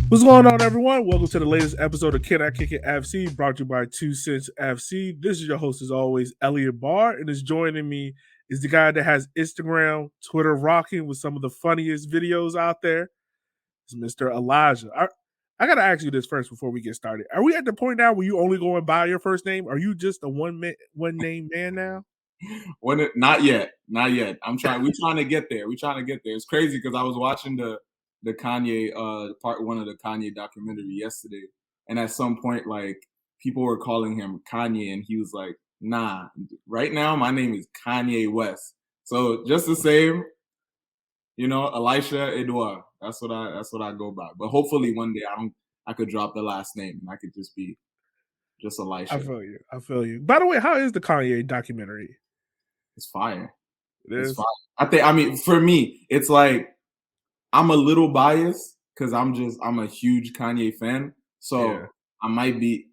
What's going on, everyone? Welcome to the latest episode of Can I Kick It FC, brought to you by 2 Cents FC. This is your host, as always, Elliot Barr, and is joining me is the guy that has Instagram, Twitter rocking with some of the funniest videos out there. It's Mr. Elijah. I gotta ask you this first before we get started. Are we at the point now where you only go and buy your first name? Are you just a one name man now? Not yet, not yet. We're trying to get there. We're trying to get there. It's crazy because I was watching the Kanye part one of the Kanye documentary yesterday, and at some point, like people were calling him Kanye, and he was like, "Nah, right now my name is Kanye West." So just the same, Elischa Edouard. That's what I go by. But hopefully one day I could drop the last name and I could just be just I Elisha. feel you. I feel you. By the way, how is the Kanye documentary? It's fire. It It's is. fire. I mean, for me, it's like I'm a little biased because I'm a huge Kanye fan. Yeah. So I might be,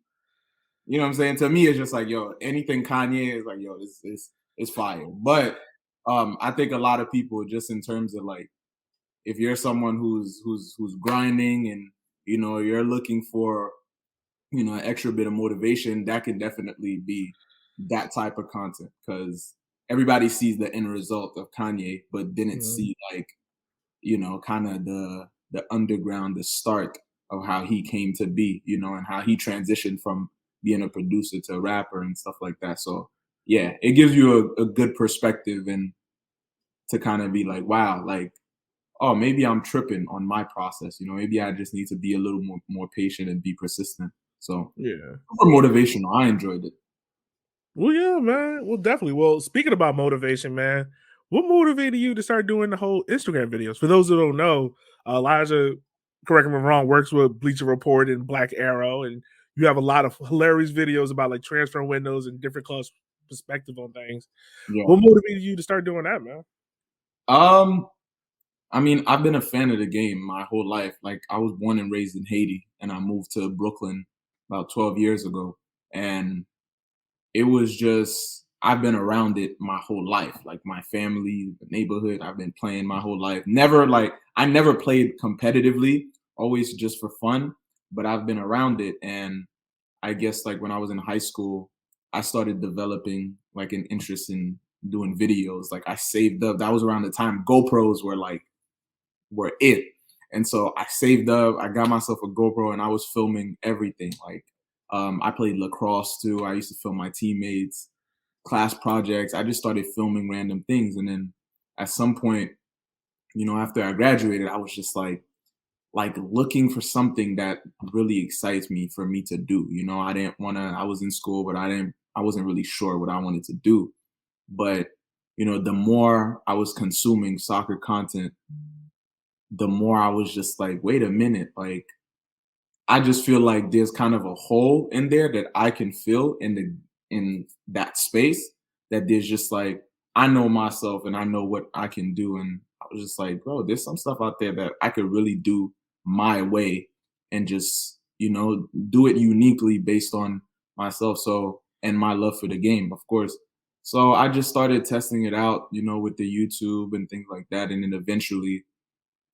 what I'm saying? To me, it's just like, yo, anything Kanye is like, yo, it's fire. But I think a lot of people just in terms of like if you're someone who's grinding and you're looking for an extra bit of motivation, that can definitely be that type of content because everybody sees the end result of Kanye, but didn't see like kind of the underground, the start of how he came to be, and how he transitioned from being a producer to a rapper and stuff like that. So yeah, it gives you a good perspective and to kind of be like, wow, like, oh, maybe I'm tripping on my process. Maybe I just need to be a little more patient and be persistent. So Yeah. super motivational. I enjoyed it. Well, yeah, man. Well, definitely. Well, speaking about motivation, man, what motivated you to start doing the whole Instagram videos? For those who don't know, Elijah, correct me if I'm wrong, works with Bleacher Report and Black Arrow, and you have a lot of hilarious videos about like transfer windows and different clubs' perspective on things. Yeah. What motivated you to start doing that, man? Um, I mean, I've been a fan of the game my whole life. Like, I was born and raised in Haiti, and I moved to Brooklyn about 12 years ago. And it was just, I've been around it my whole life. Like, my family, the neighborhood, I've been playing my whole life. I never played competitively, always just for fun, but I've been around it. And I guess, like, when I was in high school, I started developing, like, an interest in doing videos. Like, I saved up. That was around the time GoPros were it. And so I saved up, I got myself a GoPro and I was filming everything. Like I played lacrosse too. I used to film my teammates, class projects. I just started filming random things. And then at some point, after I graduated, I was just like looking for something that really excites me for me to do. I didn't want to, I was in school, but I wasn't really sure what I wanted to do. But, the more I was consuming soccer content, the more I was just like, wait a minute, like I just feel like there's kind of a hole in there that I can fill in that space that there's just like I know myself and I know what I can do. And I was just like, bro, there's some stuff out there that I could really do my way and just, do it uniquely based on myself. So and my love for the game, of course. So I just started testing it out, with the YouTube and things like that. And then eventually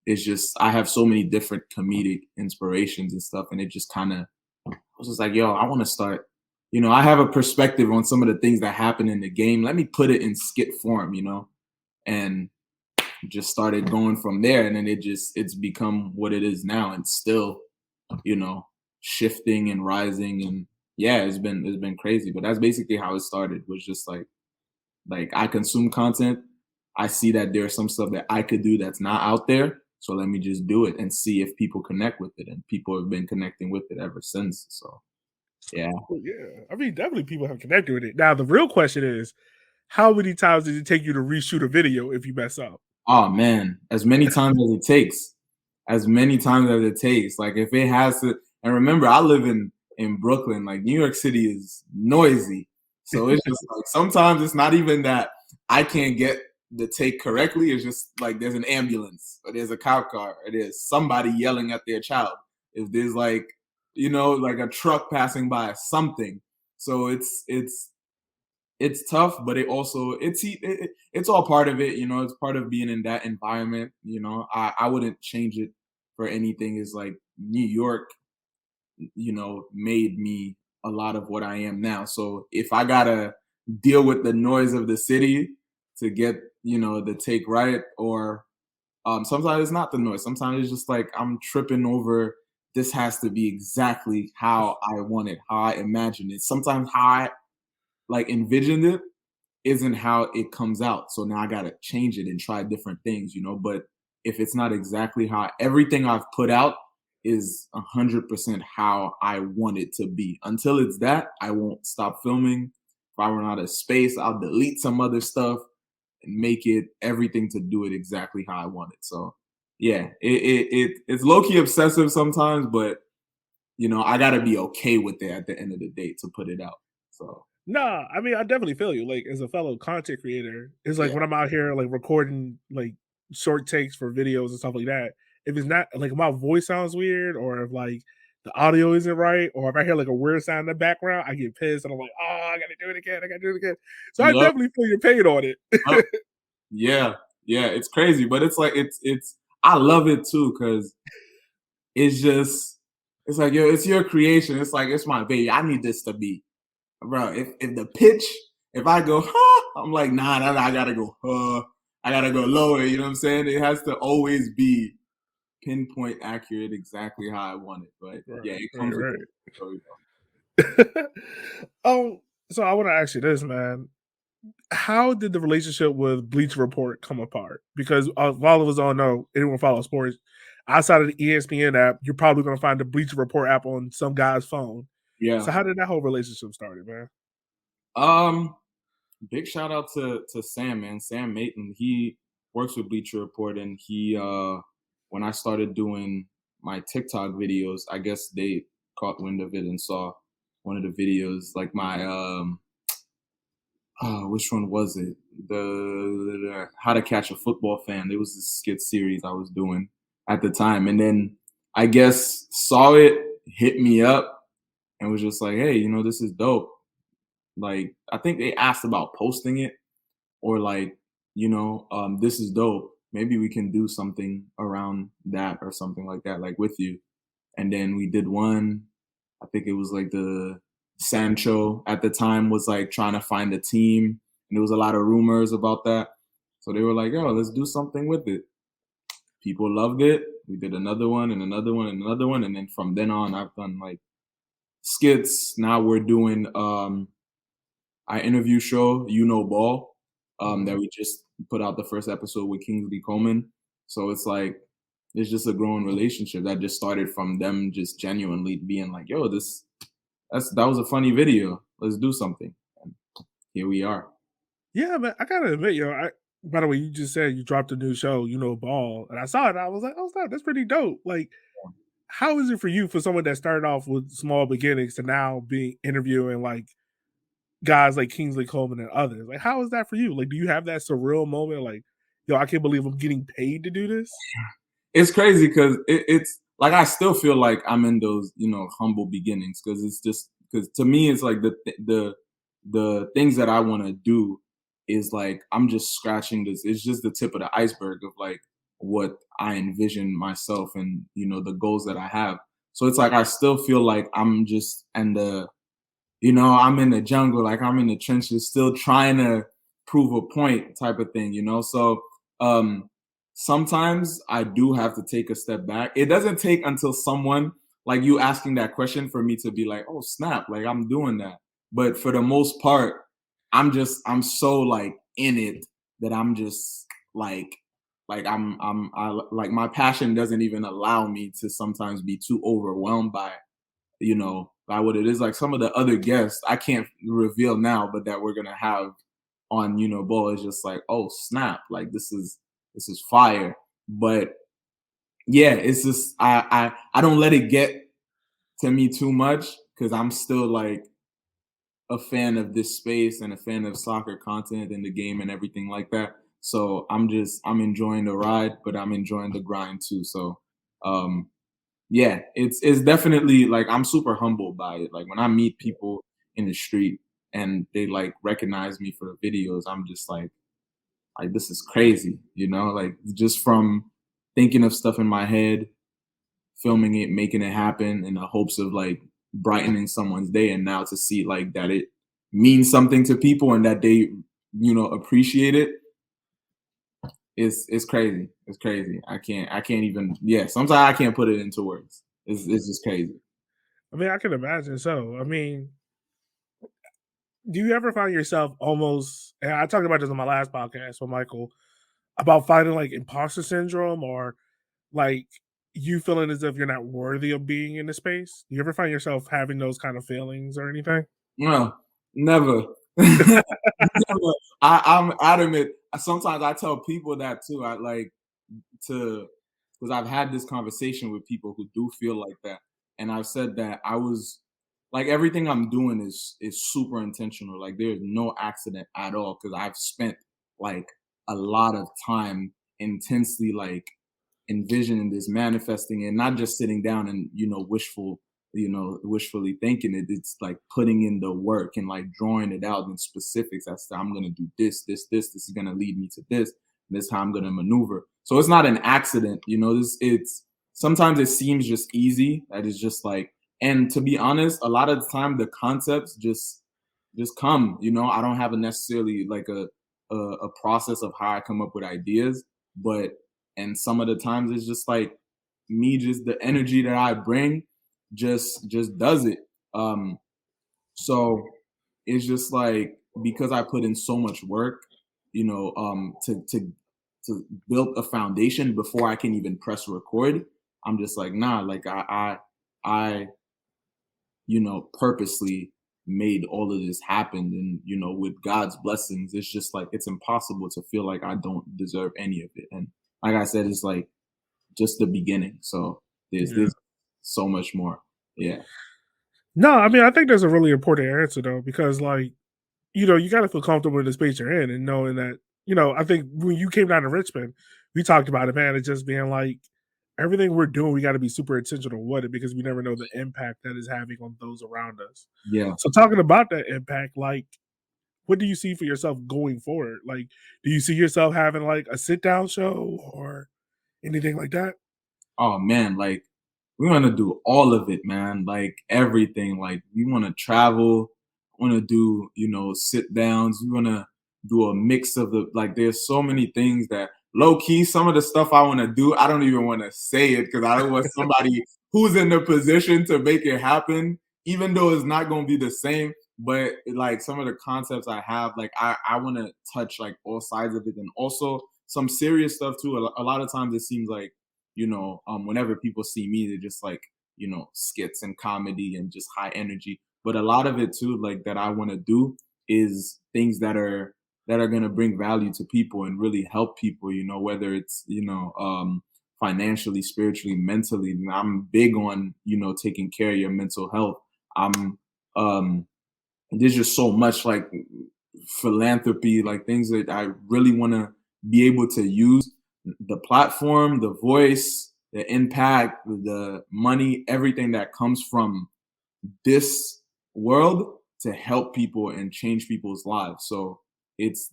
it's just I have so many different comedic inspirations and stuff, and it just kind of I was just like, yo, I want to start. I have a perspective on some of the things that happen in the game. Let me put it in skit form, and just started going from there. And then it's become what it is now, and still, you know, shifting and rising. And yeah, it's been crazy. But that's basically how it started. Was just like I consume content. I see that there's some stuff that I could do that's not out there. So let me just do it and see if people connect with it. And people have been connecting with it ever since. So yeah. Well, yeah. I mean, definitely people have connected with it. Now, the real question is, how many times did it take you to reshoot a video if you mess up? Oh man, as many times as it takes. As many times as it takes. Like if it has to and remember I live in Brooklyn. Like New York City is noisy. So it's just like sometimes it's not even that I can't get the take correctly. It's just like there's an ambulance or there's a cop car or there's somebody yelling at their child. If there's like, like a truck passing by, something. So it's tough, but it also it's all part of it. It's part of being in that environment. I wouldn't change it for anything is like New York, made me a lot of what I am now. So if I gotta deal with the noise of the city to get, the take right, or sometimes it's not the noise. Sometimes it's just like I'm tripping over this has to be exactly how I want it, how I imagine it. Sometimes how I like envisioned it isn't how it comes out. So now I gotta change it and try different things. But if it's not exactly how everything I've put out is 100% how I want it to be. Until it's that, I won't stop filming. If I run out of space, I'll delete some other stuff and make it everything to do it exactly how I want it. So yeah, it's low key obsessive sometimes, but I gotta be okay with it at the end of the day to put it out. So Nah, I mean, I definitely feel you. Like, as a fellow content creator, it's like yeah, when I'm out here like recording like short takes for videos and stuff like that. If it's not like my voice sounds weird, or if like the audio isn't right, or if I hear like a weird sound in the background, I get pissed and I'm like, oh, I gotta do it again. I gotta do it again. So I yep, definitely feel your pain on yep, it. yeah, yeah. It's crazy, but it's like it's. I love it too because it's just it's like yo, it's your creation. It's like it's my baby. I need this to be, bro. If the pitch, if I go, huh, I'm like, nah, I gotta go, I gotta go lower. You know what I'm saying? It has to always be pinpoint accurate, exactly how I want it. But yeah, Right, it right, comes with right. the story though. um, so I want to ask you this, man. How did the relationship with Bleacher Report come apart? Because all of us all know, anyone follow sports, outside of the ESPN app, you're probably going to find the Bleacher Report app on some guy's phone. Yeah. So how did that whole relationship started, man? Um. Big shout out to Sam, man. Sam Mayton. He works with Bleacher Report, and he when I started doing my TikTok videos, I guess they caught wind of it and saw one of the videos, like my which one was it? The How to Catch a Football Fan. There was this skit series I was doing at the time, and then I guess saw it, hit me up, and was just like, hey, this is dope. Like I think they asked about posting it or like, this is dope. Maybe we can do something around that or something like that, like with you. And then we did one. I think it was like the Sancho at the time was like trying to find a team, and there was a lot of rumors about that. So they were like, "Yo, let's do something with it." People loved it. We did another one and another one and another one, and then from then on, I've done like skits. Now we're doing our interview show, Ball, that Mhm. we just put out the first episode with Kingsley Coleman. So it's like it's just a growing relationship that just started from them just genuinely being like, "Yo, that was a funny video. Let's do something." And here we are. Yeah, man. I gotta admit, by the way, you just said you dropped a new show, Ball, and I saw it. And I was like, oh, snap, that's pretty dope. Like, how is it for you, for someone that started off with small beginnings to now be interviewing like guys like Kingsley Coleman and others? Like, how is that for you? Like, do you have that surreal moment? Like, yo, I can't believe I'm getting paid to do this. It's crazy because it's like I still feel like I'm in those humble beginnings because it's just because to me it's like the things that I want to do is like I'm just scratching this. It's just the tip of the iceberg of like what I envision myself and the goals that I have. So it's like I still feel like I'm just in I'm in the jungle, like I'm in the trenches, still trying to prove a point type of thing. So sometimes I do have to take a step back. It doesn't take until someone like you asking that question for me to be like, oh snap, like I'm doing that. But for the most part, I'm so like in it that I'm just like my passion doesn't even allow me to sometimes be too overwhelmed by what it is. Like some of the other guests, I can't reveal now, but that we're gonna have on, Ball is just like, oh snap, like this is fire. But yeah, it's just I don't let it get to me too much because I'm still like a fan of this space and a fan of soccer content and the game and everything like that. So I'm enjoying the ride, but I'm enjoying the grind too. So um yeah, it's definitely like I'm super humbled by it. Like when I meet people in the street and they like recognize me for the videos, I'm just like this is crazy, like just from thinking of stuff in my head filming it, making it happen in the hopes of like brightening someone's day. And now to see like that it means something to people and that they, appreciate it, it's crazy. It's crazy. I can't even, yeah, sometimes I can't put it into words. It's just crazy. I mean, I can imagine so. I mean, do you ever find yourself almost, and I talked about this on my last podcast with Michael, about fighting like imposter syndrome or like you feeling as if you're not worthy of being in the space? Do you ever find yourself having those kind of feelings or anything? No, never. Never. I'm adamant. Sometimes I tell people that too. I like to, because I've had this conversation with people who do feel like that, and I've said that I was like everything I'm doing is super intentional. Like there's no accident at all because I've spent like a lot of time intensely like envisioning this, manifesting it, not just sitting down and wishfully thinking it. It's like putting in the work and like drawing it out in specifics as to I'm gonna do this, this, this. This is gonna lead me to this. And this is how I'm gonna maneuver. So it's not an accident, This it's sometimes it seems just easy. That is just like, and to be honest, a lot of the time the concepts just come. I don't have a necessarily like a process of how I come up with ideas, but and some of the times it's just like me, just the energy that I bring just does it. So it's just like because I put in so much work, to build a foundation before I can even press record. I'm just like, nah, like I purposely made all of this happen. And, with God's blessings, it's just like, it's impossible to feel like I don't deserve any of it. And like I said, it's like just the beginning. So Yeah. there's so much more. Yeah. No, I mean, I think that's a really important answer though, because like, you got to feel comfortable in the space you're in and knowing that, I think when you came down to Richmond, we talked about it, man. It's just being like everything we're doing, we got to be super intentional with it because we never know the impact that is having on those around us. Yeah. So, talking about that impact, like, what do you see for yourself going forward? Like, do you see yourself having like a sit down show or anything like that? Oh man, like we want to do all of it, man. Like everything. Like we want to travel, want to do, sit downs. We want to do a mix of the like. There's so many things that low key. Some of the stuff I want to do, I don't even want to say it because I don't want somebody who's in the position to make it happen, even though it's not going to be the same. But like some of the concepts I have, like I want to touch like all sides of it, and also some serious stuff too. A lot of times it seems like whenever people see me, they're just like, skits and comedy and just high energy. But a lot of it too, like that I want to do is things that are going to bring value to people and really help people, whether it's, financially, spiritually, mentally. And I'm big on, taking care of your mental health. I'm, there's just so much like philanthropy, like things that I really want to be able to use the platform, the voice, the impact, the money, everything that comes from this world to help people and change people's lives. So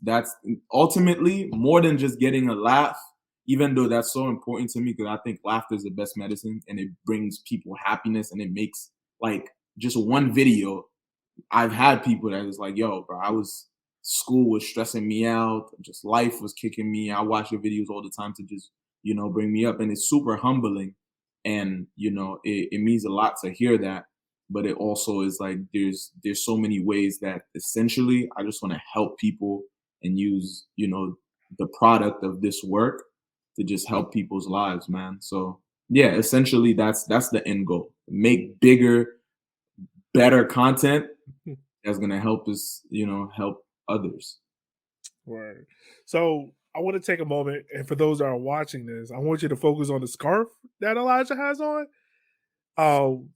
that's ultimately more than just getting a laugh, even though that's so important to me because I think laughter is the best medicine and it brings people happiness and it makes like just one video. I've had people that is like, yo, bro, school was stressing me out, just life was kicking me. I watch your videos all the time to just, bring me up. And it's super humbling. And, it means a lot to hear that. But it also is like there's so many ways that essentially I just want to help people and use, the product of this work to just help people's lives, man. So yeah, essentially that's the end goal. Make bigger, better content that's gonna help us, help others. Right. So I want to take a moment, and for those that are watching this, I want you to focus on the scarf that Elijah has on.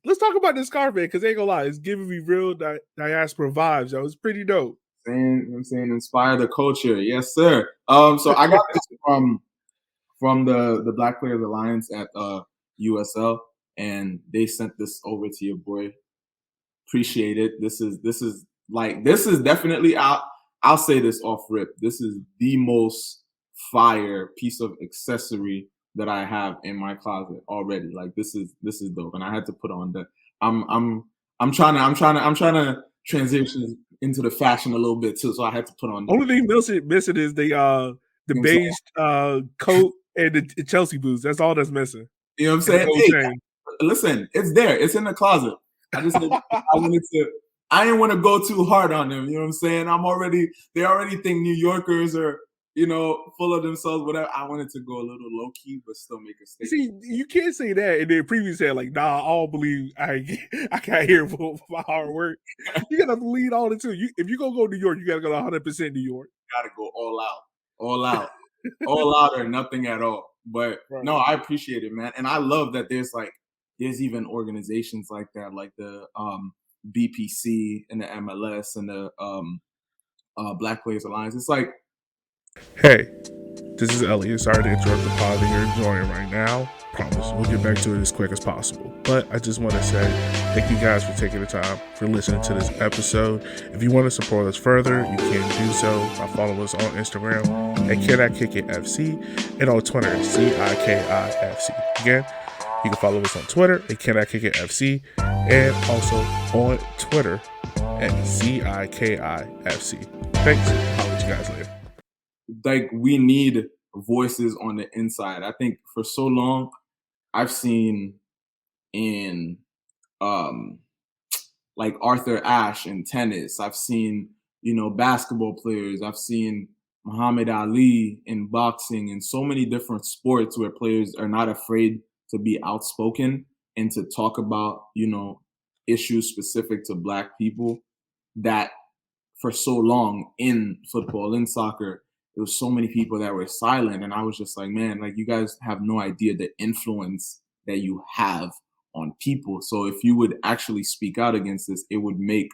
Let's talk about this scarf, man, because ain't gonna lie, it's giving me real diaspora vibes, yo. It's pretty dope. I'm saying inspire the culture, yes, sir. So I got this from the Black Players Alliance at USL, and they sent this over to your boy. Appreciate it. This is definitely I'll say this off rip. This is the most fire piece of accessory that I have in my closet already. Like this is dope, and I had to put on the. I'm trying to transition into the fashion a little bit too, so I had to put on the Only thing missing is the things. beige coat and the Chelsea boots. That's all that's missing. You know what I'm And the saying? gold Hey, chain. listen, it's there. It's in the closet. I just I wanted to. I didn't want to go too hard on them. You know what I'm saying? They already think New Yorkers are, full of themselves, whatever. I wanted to go a little low key, but still make a statement. See, you can't say that and then previously said like, nah, I don't believe I got here for my hard work. You gotta believe all the too. If you go New York, you gotta go 100% New York. Got to go all out, all out, or nothing at all. But Right. no, I appreciate it, man, and I love that there's even organizations like that, like the BPC and the MLS and the Black Players Alliance. It's like, Hey, this is Elliot. Sorry to interrupt the pod that you're enjoying right now. Promise we'll get back to it as quick as possible. But I just want to say thank you guys for taking the time for listening to this episode. If you want to support us further, you can do so by following us on Instagram at Can I Kick It FC and on Twitter at CIKIFC. Again, you can follow us on Twitter at Can I Kick It FC and also on Twitter at CIKIFC. Thanks. I'll let you guys later. like we need voices on the inside. I think for so long I've seen in like Arthur Ashe in tennis. I've seen, basketball players. I've seen Muhammad Ali in boxing and so many different sports where players are not afraid to be outspoken and to talk about, issues specific to Black people that for so long in football, in soccer, there was so many people that were silent. And I was just like, man, like you guys have no idea the influence that you have on people. So if you would actually speak out against this, it would make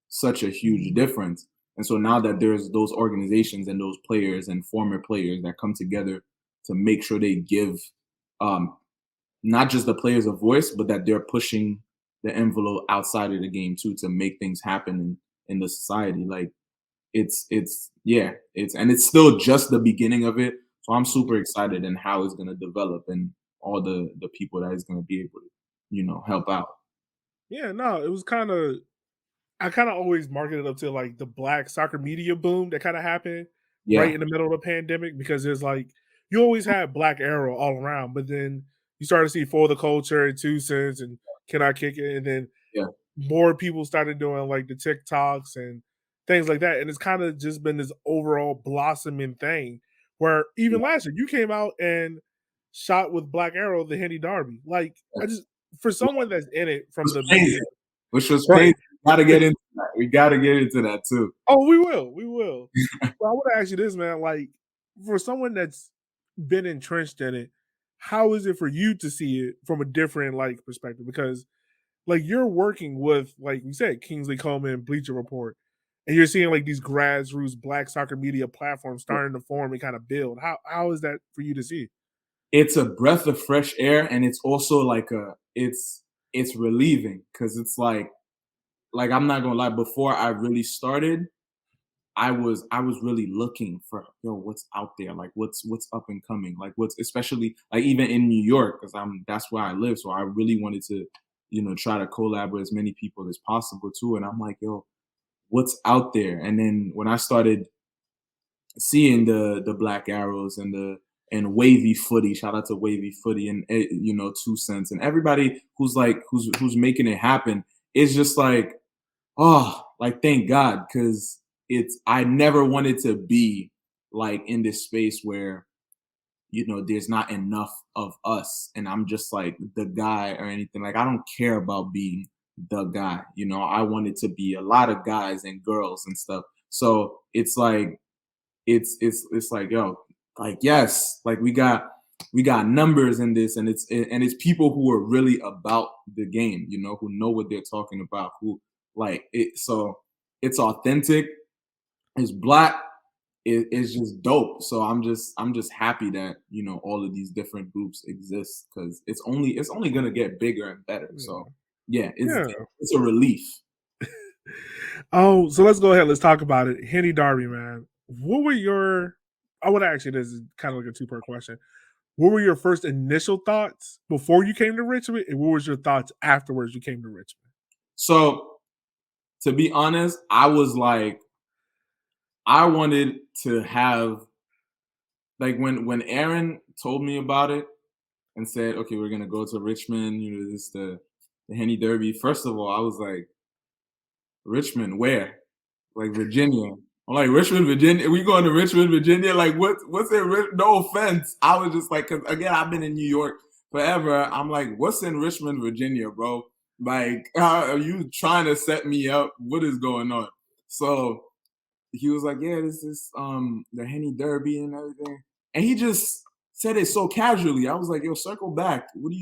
such a huge difference. And so now that there's those organizations and those players and former players that come together to make sure they give not just the players a voice, but that they're pushing the envelope outside of the game too to make things happen in the society. Like it's still just the beginning of it. So I'm super excited in how it's gonna develop and all the people that is gonna be able to, help out. Yeah, no, it was I kind of always market it up to like the Black soccer media boom that kind of happened right Yeah, in the middle of the pandemic because there's like you always had Black Arrow all around, but then you started to see For the Culture and Two Cents and Can I Kick It, and then yeah. more people started doing like the TikToks and things like that, and it's kind of just been this overall blossoming thing where even Yeah, last year you came out and shot with Black Arrow the Henny Derby. Like yeah. I just for someone that's in it from Which the was media, painful. Which was right? painful. Gotta get into that. We gotta get into that too. Oh, we will. We will. Well, I want to ask you this, man. Like, for someone that's been entrenched in it, how is it for you to see it from a different like perspective? Because like you're working with, like we said, Kingsley Coleman, Bleacher Report, and you're seeing like these grassroots Black soccer media platforms starting to form and kind of build. How is that for you to see? It's a breath of fresh air, and it's also like it's relieving because it's like I'm not gonna lie. Before I really started, I was really looking for what's out there, like what's up and coming, like what's especially like even in New York because that's where I live. So I really wanted to try to collab with as many people as possible too. And I'm like, what's out there? And then when I started seeing the Black Arrows and the and Wavy Footy, shout out to Wavy Footy and 2 Cents and everybody who's making it happen, it's just like, oh, like thank God, because I never wanted to be like in this space where there's not enough of us and I'm just like the guy or anything. Like I don't care about being the guy. I wanted to be a lot of guys and girls and stuff. So it's like it's like, like yes, like we got numbers in this, and it's people who are really about the game, who know what they're talking about, who like it. So it's authentic, it's Black, it's just dope. So I'm just happy that all of these different groups exist because it's only gonna get bigger and better. So yeah, it's Yeah. it's a relief. Oh, so let's go ahead. Let's talk about it. Henny Darby, man. What were your? I want to ask you this is kind of like a two-part question. what were your first initial thoughts before you came to Richmond, and what was your thoughts afterwards you came to Richmond? So to be honest, I was like, I wanted to have like when Aaron told me about it and said, okay, we're gonna go to Richmond, this the Henny Derby. First of all, I was like, Richmond, where? Like Virginia. I'm like, Richmond, Virginia. We going to Richmond, Virginia? Like, what's it? No offense. I was just like, because again, I've been in New York forever. I'm like, what's in Richmond, Virginia, bro? Like, how are you trying to set me up? What is going on? So he was like, yeah, this is the Henny Derby and everything. And he just said it so casually. I was like, yo, circle back. What do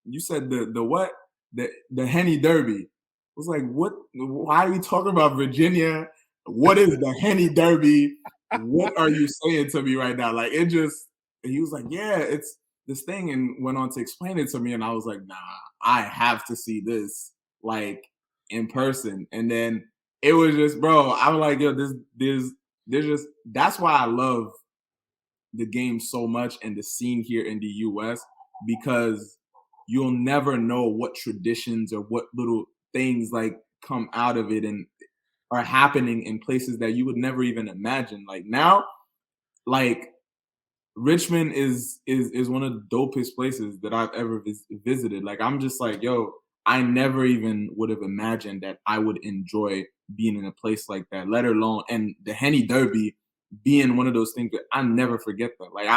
you said the what? The Henny Derby. I was like, what? Why are you talking about Virginia? What is the Henny Derby? What are you saying to me right now? Like it just. He was like, yeah, it's this thing, and went on to explain it to me, and I was like, nah, I have to see this like in person. And then it was just, bro. I was like, yo, there's just that's why I love the game so much and the scene here in the US because you'll never know what traditions or what little things like come out of it and are happening in places that you would never even imagine. Like now, like Richmond is one of the dopest places that I've ever visited. Like I'm just like, yo, I never even would have imagined that I would enjoy being in a place like that, let alone and the Henny Derby being one of those things that I never forget that. Like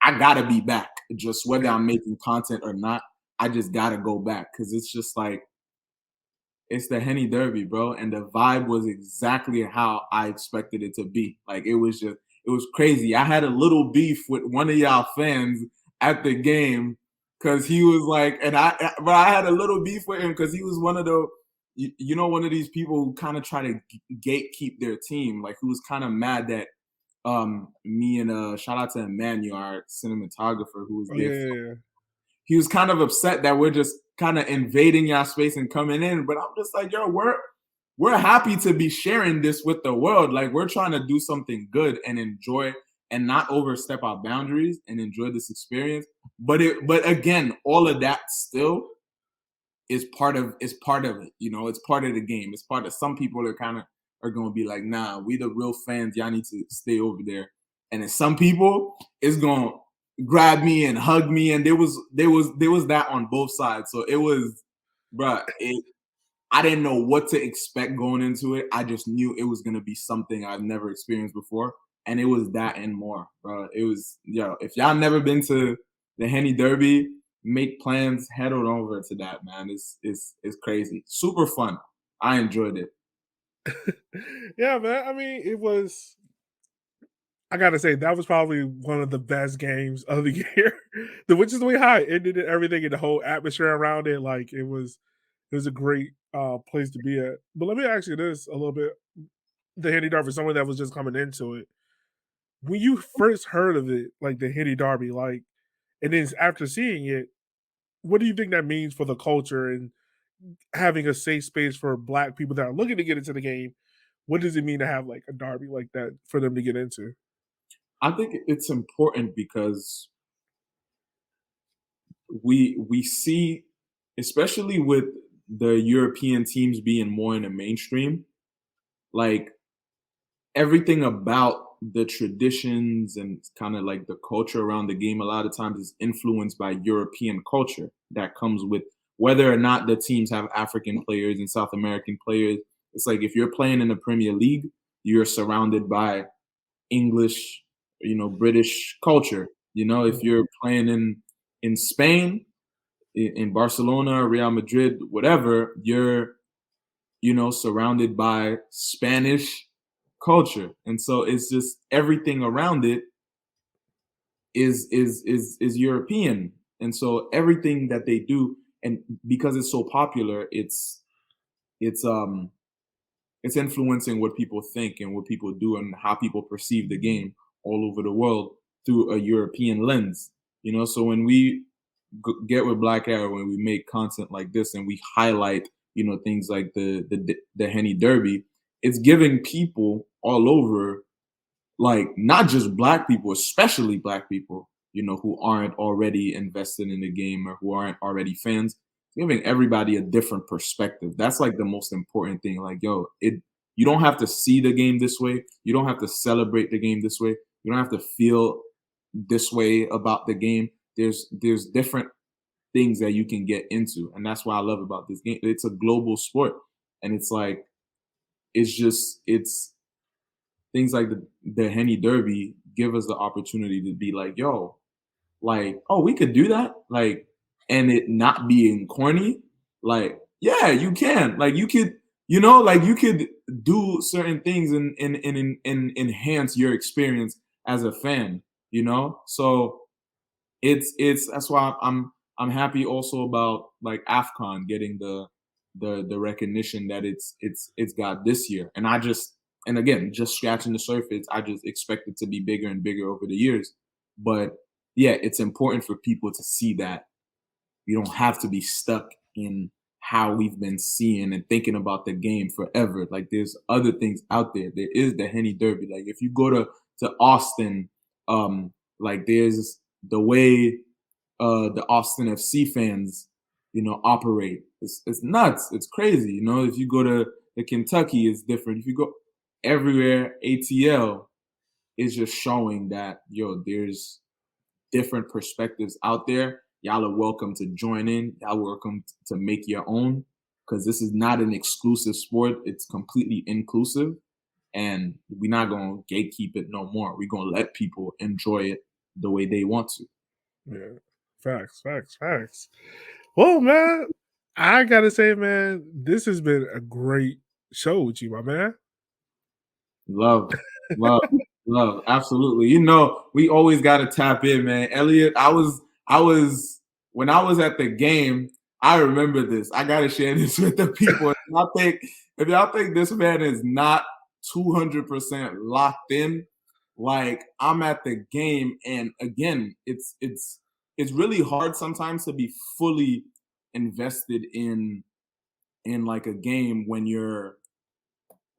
I gotta be back, just whether I'm making content or not. I just gotta go back because it's just like it's the Henny Derby, bro. And the vibe was exactly how I expected it to be. Like it was crazy. I had a little beef with one of y'all fans at the game because he was like, but I had a little beef with him because he was one of the, one of these people who kind of try to gatekeep their team. Like who was kind of mad that me and shout out to Emmanuel, our cinematographer, who was Oh, there. yeah. He was kind of upset that we're just kind of invading y'all space and coming in. But I'm just like, yo, we're happy to be sharing this with the world. Like we're trying to do something good and enjoy and not overstep our boundaries and enjoy this experience. But again, all of that still is part of it. It's part of the game. It's part of some people are gonna be like, nah, we the real fans, y'all need to stay over there. And then some people is gonna grab me and hug me. And there was that on both sides. So it was, bruh, I didn't know what to expect going into it. I just knew it was gonna be something I've never experienced before. And it was that and more, bro. It was, if y'all never been to the Henny Derby, make plans, head on over to that, man. It's crazy. Super fun. I enjoyed it. Yeah, man. I mean, it was. I gotta say that was probably one of the best games of the year, which is the way how it ended and everything and the whole atmosphere around it. Like it was a great place to be at. But let me ask you this a little bit: the Henny Derby, for someone that was just coming into it, when you first heard of it, like the Henny Derby, like, and then after seeing it, what do you think that means for the culture and having a safe space for Black people that are looking to get into the game? What does it mean to have like a derby like that for them to get into? I think it's important because we see, especially with the European teams being more in the mainstream, like everything about the traditions and kind of like the culture around the game a lot of times is influenced by European culture that comes with whether or not the teams have African players and South American players. It's like if you're playing in the Premier League, you're surrounded by English, British culture. If you're playing in Spain, in Barcelona, Real Madrid, whatever, you're surrounded by Spanish culture. And so it's just everything around it is European. And so everything that they do, and because it's so popular, it's it's influencing what people think and what people do and how people perceive the game all over the world through a European lens. So when we get with Black Arrow and we make content like this and we highlight, things like the Henny Derby, it's giving people all over, like not just Black people, especially Black people, who aren't already invested in the game or who aren't already fans, giving everybody a different perspective. That's like the most important thing. Like, yo, you don't have to see the game this way. You don't have to celebrate the game this way. You don't have to feel this way about the game. There's different things that you can get into, and that's what I love about this game. It's a global sport, and it's like it's things like the Henny Derby give us the opportunity to be like, yo, like, oh, we could do that, like, and it not being corny. Like, yeah, you can. Like, you could, like, you could do certain things and enhance your experience as a fan. So it's that's why I'm happy also about like AFCON getting the recognition that it's got this year. And again, just scratching the surface, I just expect it to be bigger and bigger over the years. But yeah, it's important for people to see that you don't have to be stuck in how we've been seeing and thinking about the game forever. Like, there's other things out there. There is the Henny Derby. Like, if you go to Austin, like, there's the way the Austin FC fans, operate. It's nuts. It's crazy. If you go to the Kentucky, it's different. If you go everywhere, ATL is just showing that, yo, there's different perspectives out there. Y'all are welcome to join in. Y'all are welcome to make your own, because this is not an exclusive sport. It's completely inclusive, and we're not going to gatekeep it no more. We're going to let people enjoy it the way they want to. Yeah. Facts. Well, man, I got to say, man, this has been a great show with you, my man. Love. Absolutely. We always got to tap in, man. Elliot, when I was at the game, I remember this. I got to share this with the people. If y'all think this man is not 200% locked in, like, I'm at the game, and again, it's really hard sometimes to be fully invested in like a game when you're,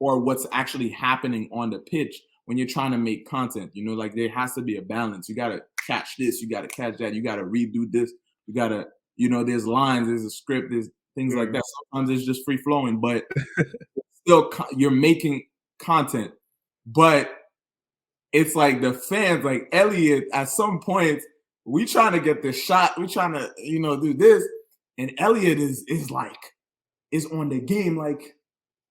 or what's actually happening on the pitch when you're trying to make content. Like, there has to be a balance. You got to catch this, you got to catch that, you got to redo this, you got to, there's lines, there's a script, there's things like that. Sometimes it's just free flowing, but still you're making content. But it's like the fans, like Elliot, at some point, we trying to get this shot, we trying to, do this, and Elliot is on the game, like,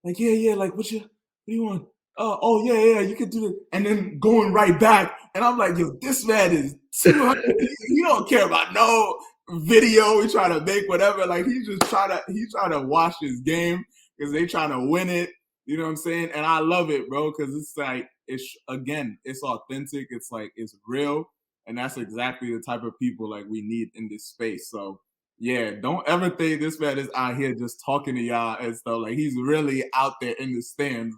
yeah, like, what do you want? Oh, yeah, you could do it. And then going right back. And I'm like, yo, this man is 200. He don't care about no video. He trying to make whatever. Like, he's trying to watch his game because they trying to win it. You know what I'm saying? And I love it, bro, because it's like, it's authentic. It's like, it's real. And that's exactly the type of people like we need in this space. So, yeah, don't ever think this man is out here just talking to y'all and stuff. Like, he's really out there in the stands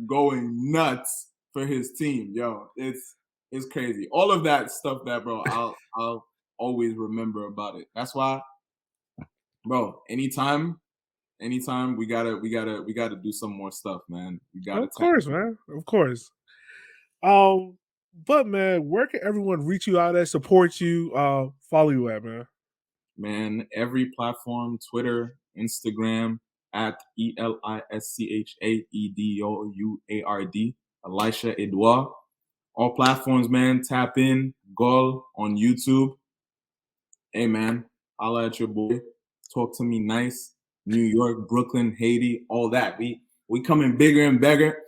going nuts for his team. Yo, it's crazy. All of that stuff that, bro, I'll always remember about it. That's why, bro, anytime we gotta do some more stuff, man. We gotta. Of course, man. Of course. But man, where can everyone reach you out at, support you, follow you at, man? Man, every platform, Twitter, Instagram, at ELISCHA EDOUARD, Elischa Edouard. All platforms, man. Tap in, goal on YouTube. Hey, man, holla at your boy. Talk to me nice. New York, Brooklyn, Haiti, all that. We coming bigger and better.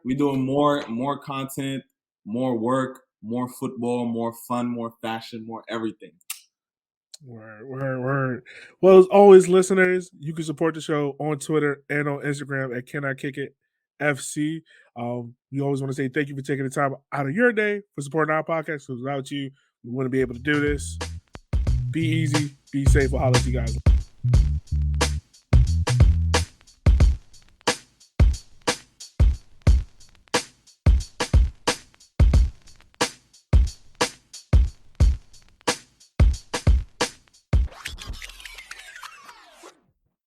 We doing more content, more work, more football, more fun, more fashion, more everything. Word. Well, as always, listeners, you can support the show on Twitter and on Instagram at Can I Kick It FC. We always want to say thank you for taking the time out of your day for supporting our podcast, because without you, we wouldn't be able to do this. Be easy, be safe. We'll holler at you guys.